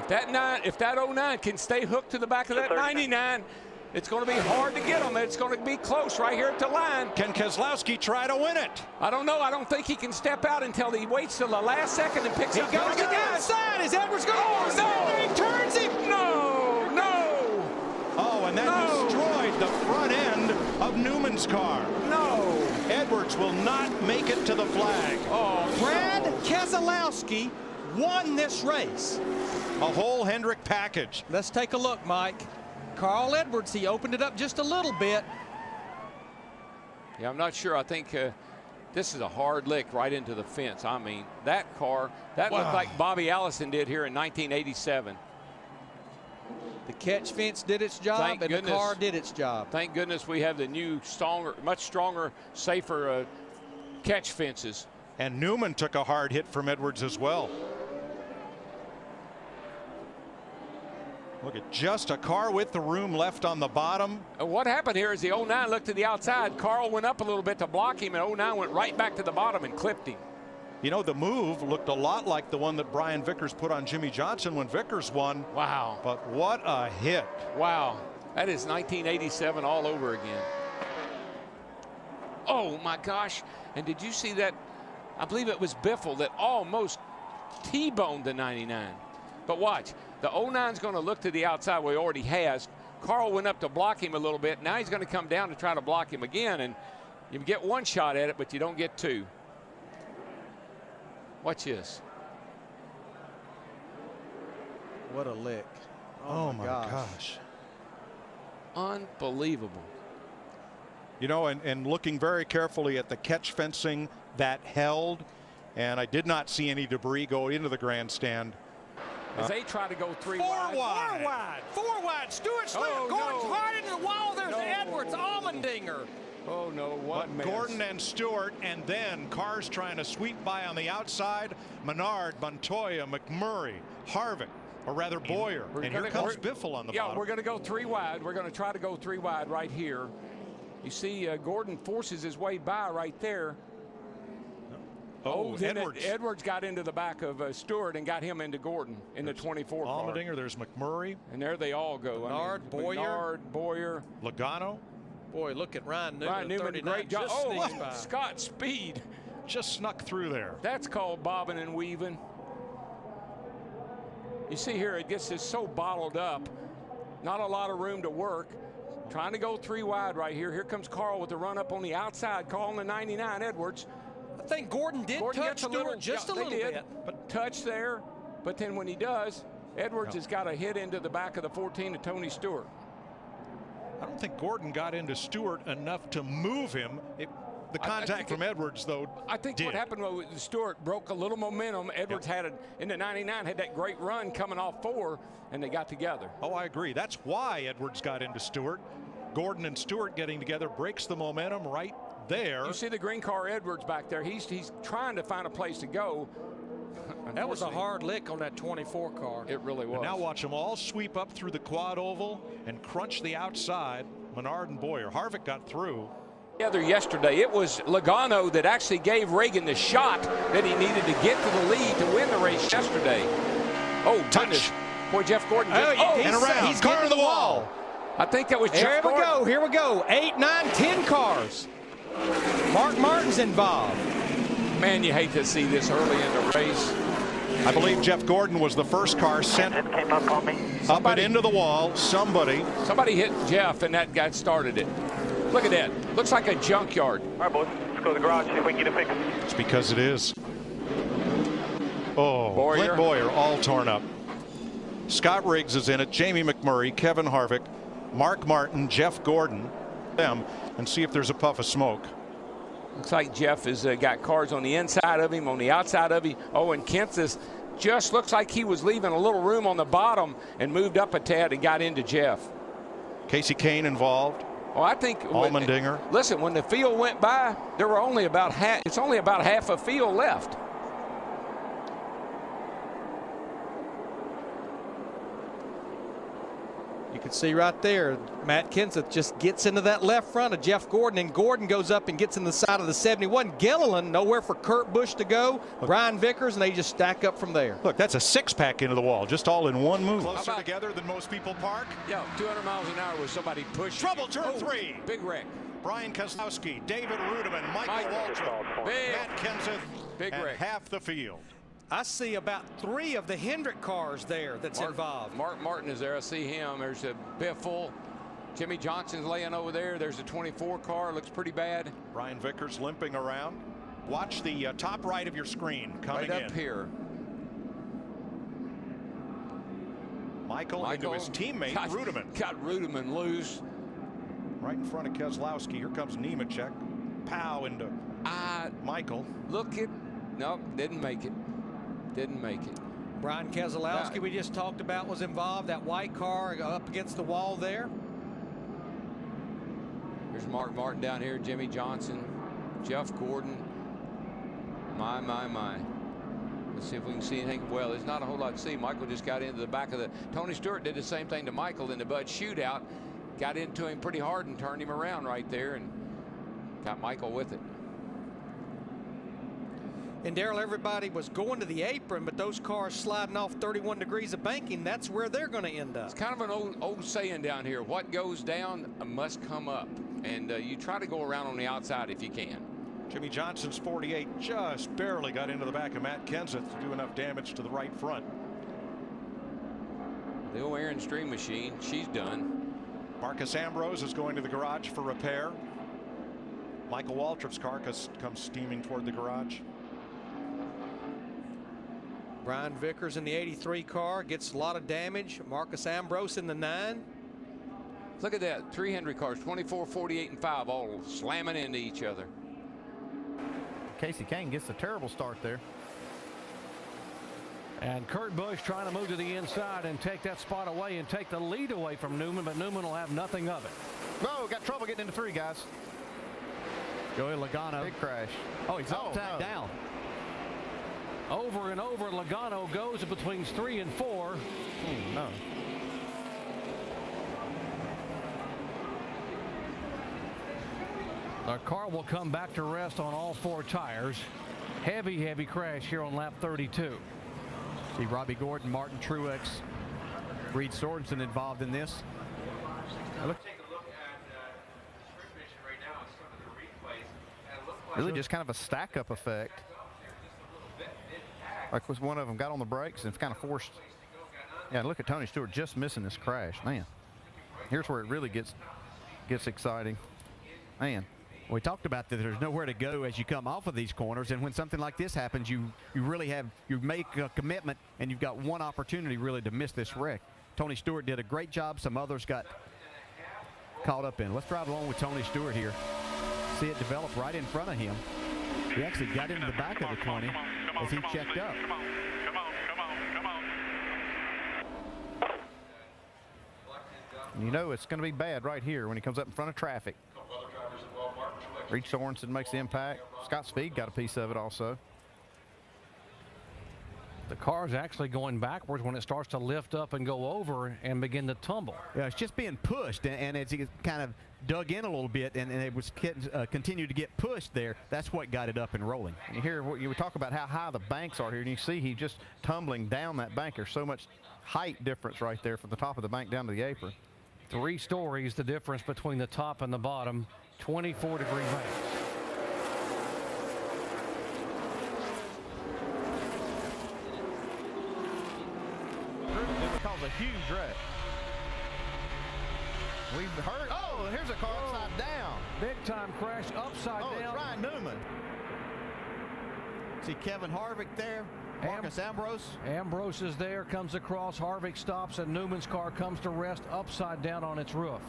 If that 09 can stay hooked to the back of that 99, it's going to be hard to get them. It's going to be close right here at the line. Can Keselowski try to win it? I don't know. I don't think he can step out until he waits till the last second and picks up. He goes to the outside. Is Edwards going to? No! He turns him. No! No! Oh, and that destroyed the front end of Newman's car. No! Edwards will not make it to the flag. Oh, Brad Keselowski won this race. A whole Hendrick package. Let's take a look, Mike. Carl Edwards, he opened it up just a little bit. Yeah, I'm not sure. I think this is a hard lick right into the fence. I mean, that car, that looked like Bobby Allison did here in 1987. The catch fence did its job, and the car did its job. Thank goodness we have the new, much stronger, safer catch fences. And Newman took a hard hit from Edwards as well. Look at just a car with the room left on the bottom. What happened here is the 09 looked to the outside. Carl went up a little bit to block him, and 09 went right back to the bottom and clipped him. You know, the move looked a lot like the one that Brian Vickers put on Jimmy Johnson when Vickers won. Wow. But what a hit. Wow. That is 1987 all over again. Oh, my gosh. And did you see that? I believe it was Biffle that almost T-boned the 99. But watch. The 09's going to look to the outside where he already has. Carl went up to block him a little bit. Now he's going to come down to try to block him again. And you get one shot at it, but you don't get two. Watch this. What a lick. Oh my gosh. Unbelievable. You know, and looking very carefully at the catch fencing that held, and I did not see any debris go into the grandstand. As they try to go three Four wide. wide. Four wide. Stewart Slip. Gordon's hard into the wall. There's Edwards. Allmendinger. Oh, no. What mess. Gordon and Stewart, and then cars trying to sweep by on the outside. Menard, Montoya, McMurray, Harvick, or rather Boyer. And here comes Biffle on the bottom. Yeah, we're going to go three wide. We're going to try to go three wide right here. You see Gordon forces his way by right there. Oh, Edwards got into the back of Stewart and got him into Gordon in the 24 car. Allmendinger, there's McMurray. And there they all go. Menard, Boyer. Logano. Boy, look at Ryan Newman. Ryan Newman, great job. Oh, Scott Speed. Just snuck through there. That's called bobbing and weaving. You see here, it gets just so bottled up. Not a lot of room to work. Trying to go three wide right here. Here comes Carl with the run up on the outside. Carl on the 99, Edwards. I think Gordon touch Stewart just a little bit. But touch there. But then when he does, Edwards has got a hit into the back of the 14 to Tony Stewart. I don't think Gordon got into Stewart enough to move him. The contact from Edwards, though, I think what happened was Stewart broke a little momentum. Edwards had it in the 99, had that great run coming off 4, and they got together. Oh, I agree. That's why Edwards got into Stewart. Gordon and Stewart getting together breaks the momentum right there. You see the green car Edwards back there. He's trying to find a place to go. That was a hard lick on that 24 car. It really was. And now watch them all sweep up through the quad oval and crunch the outside. Menard and Boyer. Harvick got through. Yesterday, it was Logano that actually gave Reagan the shot that he needed to get to the lead to win the race yesterday. Oh, goodness. Boy, Jeff Gordon. And around. He's car to the wall. I think that was Jeff Gordon. Here we go. 8, 9, 10 cars. Mark Martin's involved. Man, you hate to see this early in the race. I believe Jeff Gordon was the first car sent up and into the wall. Somebody hit Jeff, and that guy started it. Look at that. Looks like a junkyard. All right, boys. Let's go to the garage, see if we can get it fixed. It's because it is. Oh, Clint Boyer all torn up. Scott Riggs is in it. Jamie McMurray, Kevin Harvick, Mark Martin, Jeff Gordon. Them and see if there's a puff of smoke. Looks like Jeff has got cars on the inside of him, on the outside of him. Oh, and Kenseth just looks like he was leaving a little room on the bottom and moved up a tad and got into Jeff. Casey Kane involved. Oh, I think Allmendinger. Listen, when the field went by, there were only about half. It's only about half a field left. You can see right there, Matt Kenseth just gets into that left front of Jeff Gordon, and Gordon goes up and gets in the side of the 71. Gilliland, nowhere for Kurt Busch to go. Brian Vickers, and they just stack up from there. Look, that's a six-pack into the wall, just all in one move. Closer together than most people park. Yeah, 200 miles an hour with somebody pushing. Trouble, turn 3. Big wreck. Brian Keselowski, David Rudeman, Michael Waltrip, Matt Kenseth, big and wreck. half the field. I see about 3 of the Hendrick cars there that's involved. Mark Martin is there. I see him. There's a Biffle. Jimmy Johnson's laying over there. There's a 24 car. Looks pretty bad. Brian Vickers limping around. Watch the top right of your screen coming right up here. Michael into his teammate Rudeman. Got Rudeman loose. Right in front of Keselowski. Here comes Nemechek. Pow into Michael. Look at. Nope, didn't make it. Didn't make it. Brian Keselowski, we just talked about, was involved. That white car up against the wall there. There's Mark Martin down here, Jimmy Johnson, Jeff Gordon. My. Let's see if we can see anything. Well, there's not a whole lot to see. Michael just got into the back of the. Tony Stewart did the same thing to Michael in the Bud shootout. Got into him pretty hard and turned him around right there and got Michael with it. And Darrell, everybody was going to the apron, but those cars sliding off 31 degrees of banking, that's where they're going to end up. It's kind of an old saying down here. What goes down must come up. And you try to go around on the outside if you can. Jimmy Johnson's 48 just barely got into the back of Matt Kenseth to do enough damage to the right front. The old Aaron Stream machine, she's done. Marcus Ambrose is going to the garage for repair. Michael Waltrip's car comes steaming toward the garage. Brian Vickers in the 83 car gets a lot of damage. Marcus Ambrose in the 9. Look at that. 3 Hendrick cars, 24, 48, and 5, all slamming into each other. Casey Kane gets a terrible start there. And Kurt Busch trying to move to the inside and take that spot away and take the lead away from Newman, but Newman will have nothing of it. No, got trouble getting into 3, guys. Joey Logano. Big crash. Oh, he's upside down. Over and over, Logano goes between 3 and 4. No. The car will come back to rest on all 4 tires. Heavy crash here on lap 32. See Robbie Gordon, Martin Truex, Reed Sorensen involved in this. Really just kind of a stack-up effect. Like one of them got on the brakes and kind of forced. Yeah, look at Tony Stewart just missing this crash. Man, here's where it really gets exciting. Man. We talked about that there's nowhere to go as you come off of these corners, and when something like this happens, you make a commitment, and you've got one opportunity really to miss this wreck. Tony Stewart did a great job. Some others got caught up in. Let's drive along with Tony Stewart here. See it develop right in front of him. He actually got into the back of the 20 as he checked up. You know it's going to be bad right here when he comes up in front of traffic. Reed Sorensen makes the impact. Scott Speed got a piece of it also. The car's actually going backwards when it starts to lift up and go over and begin to tumble. Yeah, it's just being pushed, and as he kind of dug in a little bit and it was continued to get pushed there, that's what got it up and rolling. And you talk about how high the banks are here, and you see he just tumbling down that bank. There's so much height difference right there from the top of the bank down to the apron. 3 stories, the difference between the top and the bottom, 24-degree banks. It caused a huge wreck. We've heard. Oh, here's a car upside down. Big time crash upside down. It's Ryan Newman. See Kevin Harvick there. Marcus Ambrose. Ambrose is there, comes across. Harvick stops, and Newman's car comes to rest upside down on its roof.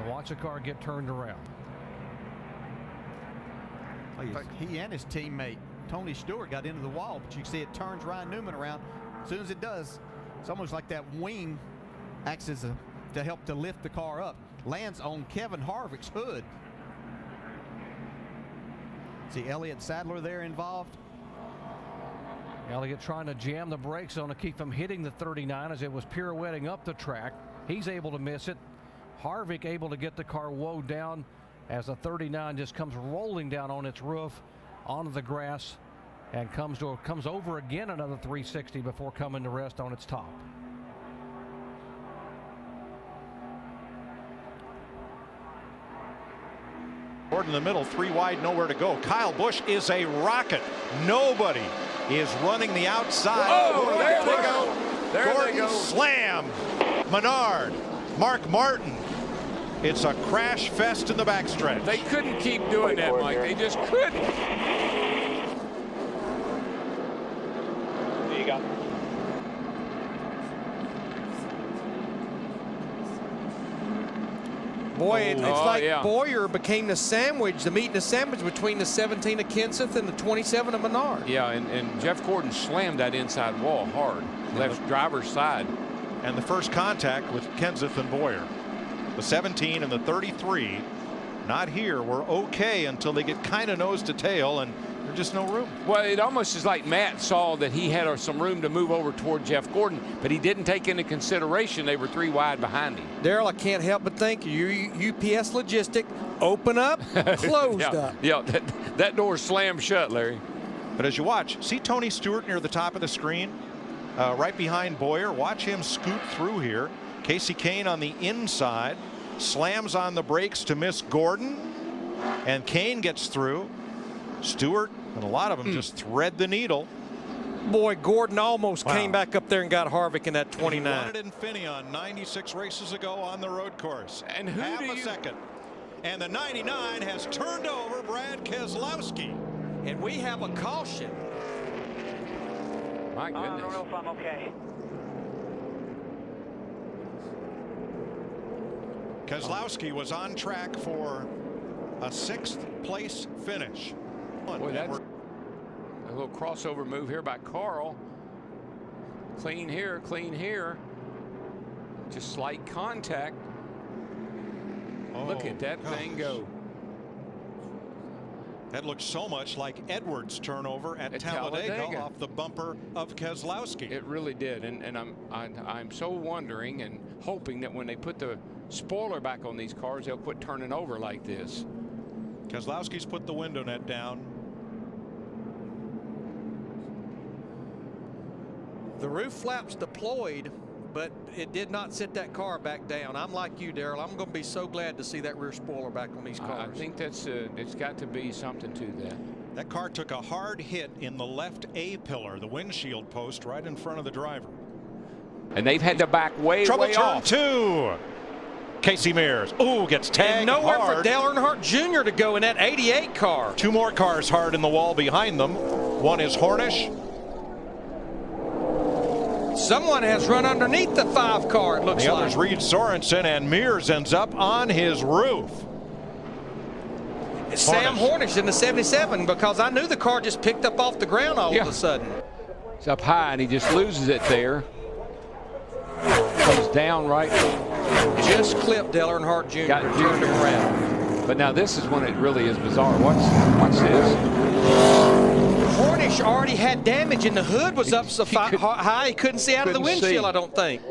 And watch the car get turned around. He and his teammate Tony Stewart got into the wall, but you can see it turns Ryan Newman around. As soon as it does, it's almost like that wing acts as to help to lift the car up. Lands on Kevin Harvick's hood. See Elliott Sadler there involved. Elliott trying to jam the brakes on to keep him hitting the 39 as it was pirouetting up the track. He's able to miss it. Harvick able to get the car woed down as the 39 just comes rolling down on its roof onto the grass and comes over again another 360 before coming to rest on its top. Gordon in the middle, 3 wide, nowhere to go. Kyle Busch is a rocket. Nobody is running the outside. Oh, there they go. There Gordon they go. Slam. Menard. Mark Martin. It's a crash fest in the backstretch. They couldn't keep doing that, Mike. They just couldn't. There you go. Boy, it's Oh, like yeah. Boyer became the sandwich, the meat and the sandwich between the 17 of Kenseth and the 27 of Menard. Yeah, and Jeff Gordon slammed that inside wall hard, left driver's side. And the first contact with Kenseth and Boyer. The 17 and the 33, not here. We're okay until they get kind of nose to tail, and there's just no room. Well, it almost is like Matt saw that he had some room to move over toward Jeff Gordon, but he didn't take into consideration they were 3 wide behind him. Daryl, I can't help but think UPS Logistic, open up, closed up. Yeah, that door slammed shut, Larry. But as you watch, see Tony Stewart near the top of the screen, right behind Boyer. Watch him scoot through here. Casey Kane on the inside slams on the brakes to miss Gordon, and Kane gets through. Stewart and a lot of them just thread the needle. Boy, Gordon almost came back up there and got Harvick in that 29. He won it in Finion 96 races ago on the road course. And who half do a you... second, and the 99 has turned over Brad Keselowski. And we have a caution. My I don't goodness. know if I'm okay. Keselowski was on track for a 6th place finish. Boy, that's a little crossover move here by Carl. Clean here, clean here. Just slight contact. Look at that thing go. That looks so much like Edwards' turnover at Talladega off the bumper of Keselowski. It really did, and I'm so wondering and hoping that when they put the spoiler back on these cars, they'll quit turning over like this. Keselowski's put the window net down. The roof flaps deployed, but it did not sit that car back down. I'm like you, Daryl. I'm going to be so glad to see that rear spoiler back on these cars. I think that's it's got to be something to that. That car took a hard hit in the left A pillar, the windshield post right in front of the driver. And they've had to back way Trouble turn off. 2. Casey Mears. Ooh, gets tagged and nowhere hard. for Dale Earnhardt Jr. to go in that 88 car. 2 more cars hard in the wall behind them. One is Hornish. Someone has run underneath the 5 car, it looks The like. other's Reed Sorensen, and Mears ends up on his roof. Sam Hornish in the 77, because I knew the car just picked up off the ground all of a sudden. It's up high, and he just loses it there. Comes down right. Just clipped Dale Earnhardt Jr. Got turned him around. But now this is when it really is bizarre. Watch this. Hornish already had damage, and the hood was up so high he couldn't see out of the windshield, I don't think.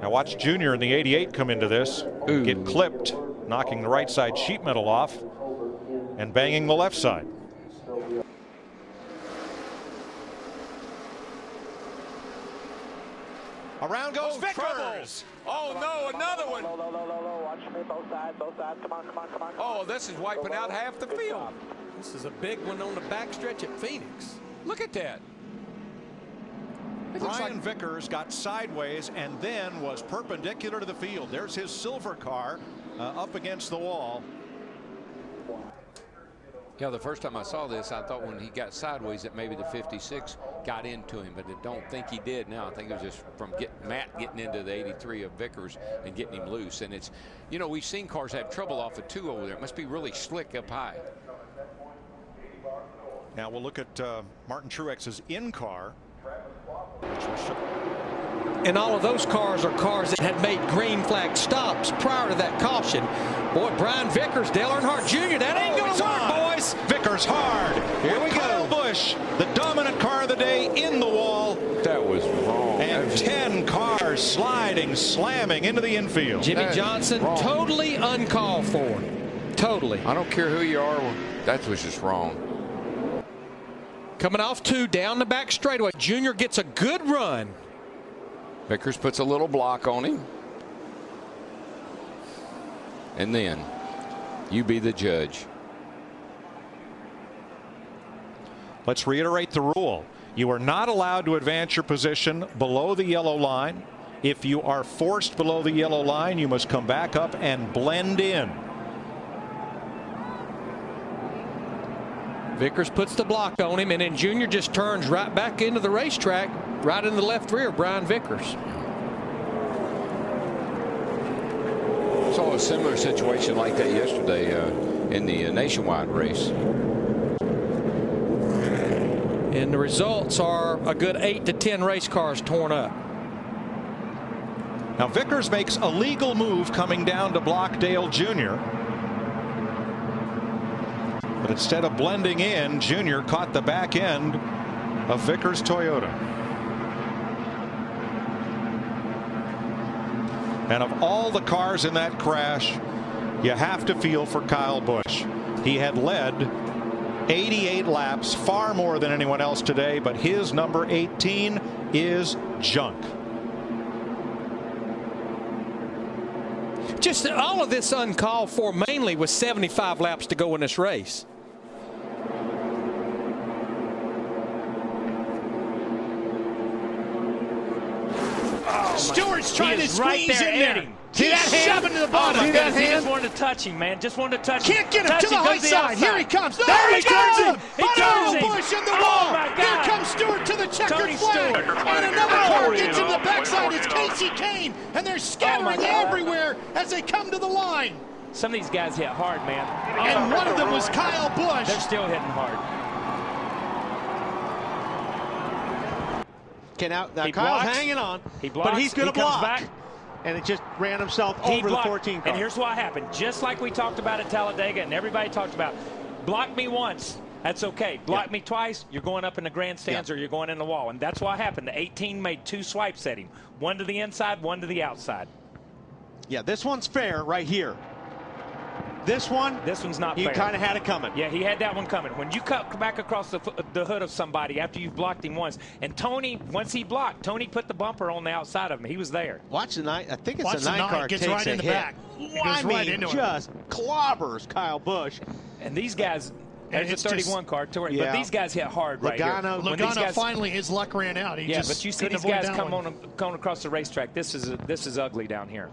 Now watch Junior in the 88 come into this. Ooh. Get clipped, knocking the right side sheet metal off and banging the left side. Around goes Vickers. Oh no, another one. Low. Watch me, both sides. Come on. Oh, this is wiping out half the field. This is a big one on the backstretch at Phoenix. Look at that. It looks Brian like Vickers got sideways and then was perpendicular to the field. There's his silver car up against the wall. Yeah, the first time I saw this, I thought when he got sideways that maybe the 56 got into him, but I don't think he did now. I think it was just from Matt getting into the 83 of Vickers and getting him loose. And it's, you know, we've seen cars have trouble off of 2 over there. It must be really slick up high. Now we'll look at Martin Truex's in-car. And all of those cars are cars that had made green flag stops prior to that caution. Boy, Brian Vickers, Dale Earnhardt Jr., that ain't going to work, boys. Vickers hard. Here we Kyle go. Busch, the dominant car of the day, 10 cars sliding, slamming into the infield. Jimmy Johnson, totally uncalled for. Totally. I don't care who you are. That was just wrong. Coming off 2 down the back straightaway. Junior gets a good run. Vickers puts a little block on him. And then you be the judge. Let's reiterate the rule. You are not allowed to advance your position below the yellow line. If you are forced below the yellow line, you must come back up and blend in. Vickers puts the block on him, and then Junior just turns right back into the racetrack, right in the left rear, Brian Vickers. Saw a similar situation like that yesterday in the nationwide race. And the results are a good 8 to 10 race cars torn up. Now Vickers makes a legal move coming down to block Dale Jr. But instead of blending in, Junior caught the back end of Vickers' Toyota. And of all the cars in that crash, you have to feel for Kyle Busch. He had led 88 laps, far more than anyone else today, but his number 18 is junk. Just all of this uncalled for, mainly with 75 laps to go in this race. Stewart's trying to squeeze in there. He's shoving to the bottom. See that hand? He just wanted to touch him, man. Just wanted to touch him. Can't get him to the high side. Here he comes. No, there he turns him. He turns him. Busch in the Oh, wall. my God. Here comes Stewart to the checkered Tony flag. Stewart. And another car gets in the backside. It's Casey Kane. And they're scattering everywhere as they come to the line. Some of these guys hit hard, man. And one of them was Kyle Busch. They're still hitting hard. Now He Kyle's blocks. hanging on. He blocks. But he's going to He comes block. back. And it just ran himself He over blocked. the 14 car. And here's what happened. Just like we talked about at Talladega and everybody talked about, block me once. That's okay. Block me twice, you're going up in the grandstands or you're going in the wall. And that's what happened. The 18 made 2 swipes at him. One to the inside, one to the outside. Yeah, this one's fair right here. This one's not you fair. kind of had it coming. Yeah, he had that one coming. When you cut back across the hood of somebody after you've blocked him once, and Tony, once he blocked, Tony put the bumper on the outside of him. He was there. Watch the 9. I think it's Watch the the 9 9 car gets takes right a in the hit. back. It I goes right mean, into him. just clobbers Kyle Busch. And these guys, there's a it's 31 car, but these guys hit hard right here. When these Logano guys, finally, his luck ran out. He yeah, just but you see couldn't these avoid guys that come one. on going across the racetrack. This is ugly down here.